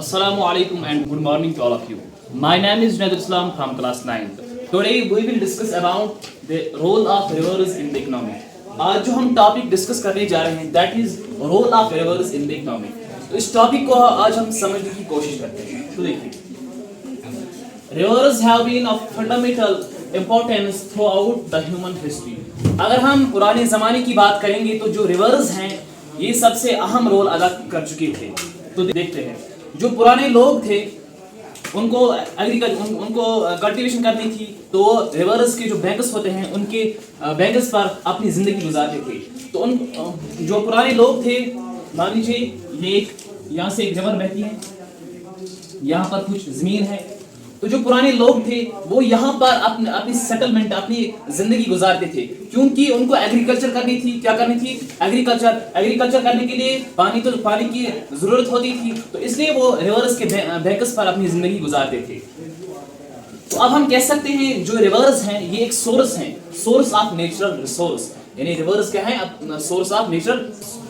Assalamu alaikum and good morning to all of you. My name is Nadir Islam from class 9th. Today we will discuss about the role of rivers in the economy. आज जो हम topic discuss करने जा रहे हैं that is role of rivers in the economy. तो इस topic को आज हम समझने की कोशिश करते हैं. तो देखिए, rivers have been of fundamental importance throughout the human history. अगर हम पुराने ज़माने की बात करेंगे तो जो रिवर्स हैं ये सबसे अहम रोल अदा कर चुके थे. तो देखते हैं, जो पुराने लोग थे उनको उनको कल्टीवेशन करनी थी, तो रिवर्स के जो बैंक्स होते हैं उनके बैंक्स पर अपनी ज़िंदगी गुजारते थे. तो उन जो पुराने लोग थे, मान लीजिए ये यहाँ से एक रिवर बहती है, यहाँ पर कुछ ज़मीन है, तो जो पुराने लोग थे वो यहाँ पर अपनी सेटलमेंट, अपनी जिंदगी गुजारते थे, क्योंकि उनको एग्रीकल्चर करनी थी. क्या करनी थी? एग्रीकल्चर करने के लिए पानी की जरूरत होती थी, तो इसलिए वो रिवर्स के बैंक्स पर अपनी जिंदगी गुजारते थे. तो अब हम कह सकते हैं जो रिवर्स हैं ये एक सोर्स हैं, सोर्स ऑफ नेचुरल रिसोर्स. यानी रिवर्स क्या है? Source of natural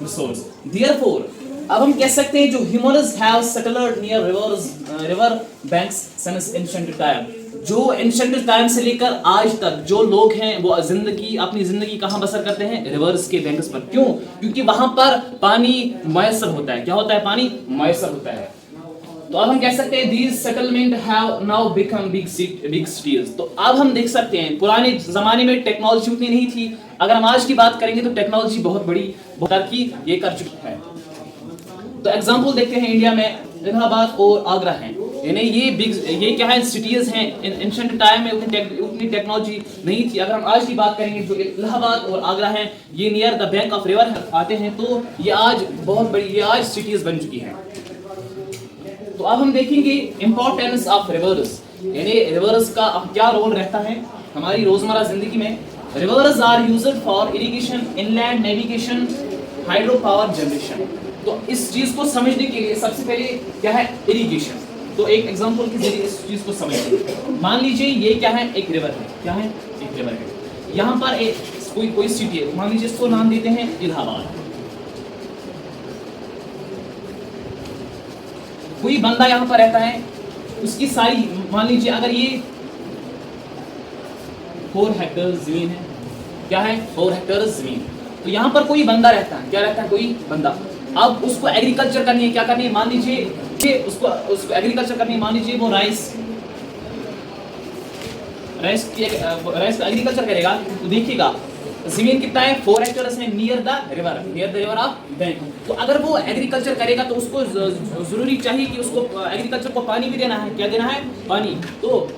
resource. Therefore अब हम कह सकते हैं जो humans have settled near river banks since ancient time. जो एंशिएंट टाइम से लेकर आज तक जो लोग हैं वो अपनी जिंदगी कहाँ बसर करते हैं? रिवर्स के बैंक्स पर. क्यों? क्योंकि वहां पर पानी मयसर होता है. क्या होता है? पानी मयसर होता है. तो अब हम कह सकते हैं these settlement have now become big cities. तो अब हम देख सकते हैं पुराने जमाने में टेक्नोलॉजी उतनी नहीं थी. अगर हम आज की बात करेंगे तो टेक्नोलॉजी बहुत तरक्की ये कर चुकी है. तो एग्जांपल देखते हैं, इंडिया में इलाहाबाद और आगरा हैं. यानी ये क्या है? सिटीज हैं. एंशिएंट टाइम में उतनी टेक्नोलॉजी नहीं थी. अगर हम आज की बात करेंगे, जो इलाहाबाद और आगरा हैं ये near the bank of river आते हैं, तो ये आज बहुत बड़ी सिटीज बन चुकी हैं. तो अब हम देखेंगे इम्पोर्टेंस ऑफ रिवर्स. यानी रिवर्स का क्या रोल रहता है हमारी रोजमर्रा जिंदगी में. Rivers are used for irrigation, inland navigation, hydro power generation. तो इस चीज को समझने के लिए सबसे पहले क्या है? इरिगेशन. तो एक एग्जांपल के जरिए इस चीज को समझिए. मान लीजिए ये क्या है? एक रिवर है. क्या है? एक रिवर है. यहाँ पर एक कोई सिटी है, मान लीजिए इसको नाम देते हैं इलाहाबाद. कोई बंदा यहाँ पर रहता है, उसकी सारी, मान लीजिए अगर ये 4 हेक्टेयर जमीन है. क्या है? 4 हेक्टेयर जमीन. तो यहाँ पर कोई बंदा रहता है. क्या रहता है? कोई बंदा. अब उसको एग्रीकल्चर करनी है. क्या करनी है? मान लीजिए उसको एग्रीकल्चर करनी है. मान लीजिए वो राइस का एग्रीकल्चर करेगा. तो देखिएगा जमीन कितना है? 4 हेक्टेयर है, near the river of bank. तो अगर वो एग्रीकल्चर करेगा तो उसको जरूरी चाहिए कि उसको एग्रीकल्चर को पानी भी देना है. क्या देना है? पानी. तो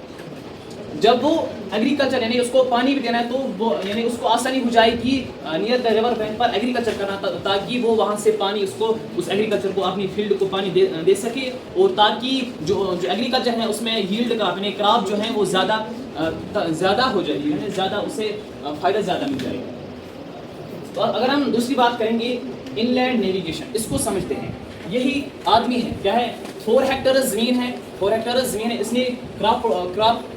जब वो एग्रीकल्चर यानी उसको पानी भी देना है, तो वो यानी उसको आसानी हो जाएगी नियर द रिवर बैंक पर एग्रीकल्चर करना, ताकि वो वहाँ से पानी उस एग्रीकल्चर को, अपनी फील्ड को पानी दे सके, और ताकि जो एग्रीकल्चर है उसमें यील्ड का, अपने क्रॉप जो है वो ज़्यादा हो जाएगी, यानी ज़्यादा उसे फ़ायदा ज़्यादा मिल जाएगा. तो अगर हम दूसरी बात करेंगे इनलैंड नेविगेशन, इसको समझते हैं. यही आदमी है. क्या है? 4 हेक्टेयर ज़मीन है. 4 हेक्टेयर ज़मीन है. इसने क्रॉप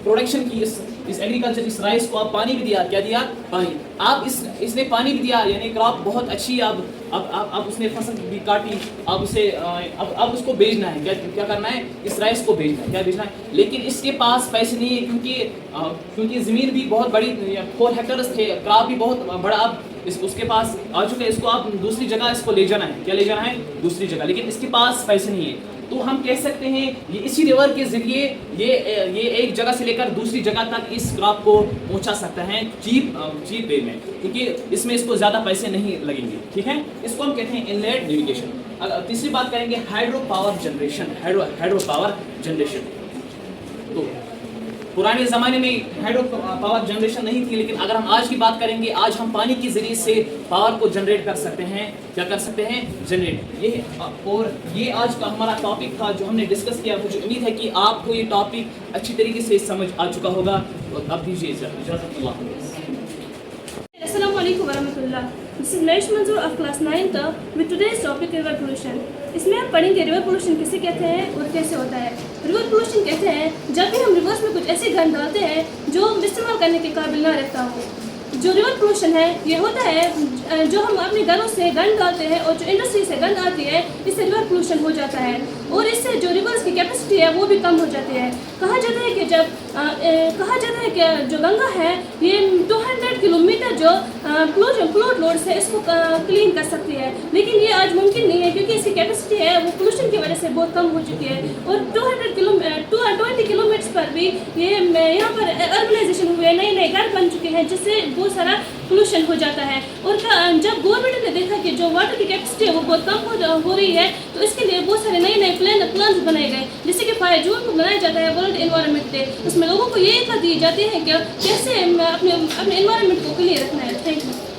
प्रोडक्शन की, इस एग्रीकल्चर, इस राइस को आप पानी भी दिया. क्या दिया? पानी. आप इसने पानी भी दिया, यानी क्रॉप बहुत अच्छी. अब उसने फसल भी काटी. अब उसे अब उसको बेचना है. क्या करना है? इस राइस को बेचना है. क्या बेचना है? लेकिन इसके पास पैसे नहीं है, क्योंकि ज़मीन भी बहुत बड़ी, 4 हेक्टेयर थे, क्रॉप भी बहुत बड़ा अब उसके पास आ चुके हैं. इसको आप दूसरी जगह इसको ले जाना है. क्या ले जाना है? दूसरी जगह. लेकिन इसके पास पैसे नहीं है. तो हम कह सकते हैं ये इसी रिवर के जरिए ये एक जगह से लेकर दूसरी जगह तक इस क्रॉप को पहुंचा सकता है चीप वे में, क्योंकि इसमें इसको ज़्यादा पैसे नहीं लगेंगे. ठीक है, इसको हम कहते हैं इनलैंड नेविगेशन. अगर तीसरी बात करेंगे हाइड्रो पावर जनरेशन. तो पुराने ज़माने में हाइड्रो पावर जनरेशन नहीं थी, लेकिन अगर हम आज की बात करेंगे, आज हम पानी के ज़रिए से पावर को जनरेट कर सकते हैं. क्या कर सकते हैं? जनरेट. और ये आज का हमारा टॉपिक था जो हमने डिस्कस किया. मुझे उम्मीद है कि आपको ये टॉपिक अच्छी तरीके से समझ आ चुका होगा. और अब दीजिए इजाज़त. अल्लाह हाफ़िज़. Assalamu alaikum warahmatullah. This is Naish Manzoor of class 9th with today's topic river pollution. इसमें हम पढ़ेंगे रिवर पोल्यूशन किसे कहते हैं और कैसे होता है. रिवर पोल्यूशन कहते हैं जब भी हम रिवर्स में कुछ ऐसे गंद डालते हैं जो इस्तेमाल करने के काबिल ना रहता हो. जो रिवर पोल्यूशन है ये होता है जो हम अपने घरों से गंद डालते हैं और जो इंडस्ट्री से गंद आती है, इससे रिवर पोल्यूशन हो जाता है. और इससे जो रिवर की कैपेसिटी है वो भी कम हो जाती है। कहा जाता है कि जो गंगा है ये 200 किलोमीटर जो फ्लोट लोड से इसको क्लीन कर सकती है, लेकिन ये आज मुमकिन नहीं है क्योंकि इसकी कैपेसिटी है वो पोल्यूशन की वजह से बहुत कम हो चुकी है। और 20 किलोमीटर पर भी ये यहाँ पर अर्बनाइजेशन हुए, नए नए घर बन चुके हैं जिससे बहुत सारा पोल्यूशन हो जाता है। और जब गवर्नमेंट ने देखा कि जो वाटर की कैपेसिटी है वो बहुत कम हो रही है, तो इसके लिए बहुत सारे नए नए प्लान्स बनाए गए, जैसे कि 5 जून को मनाया जाता है वर्ल्ड एनवायरनमेंट डे। उसमें लोगों को ये दी जाती है कि कैसे अपने एनवायरनमेंट को क्लीन रखना है। Thank you.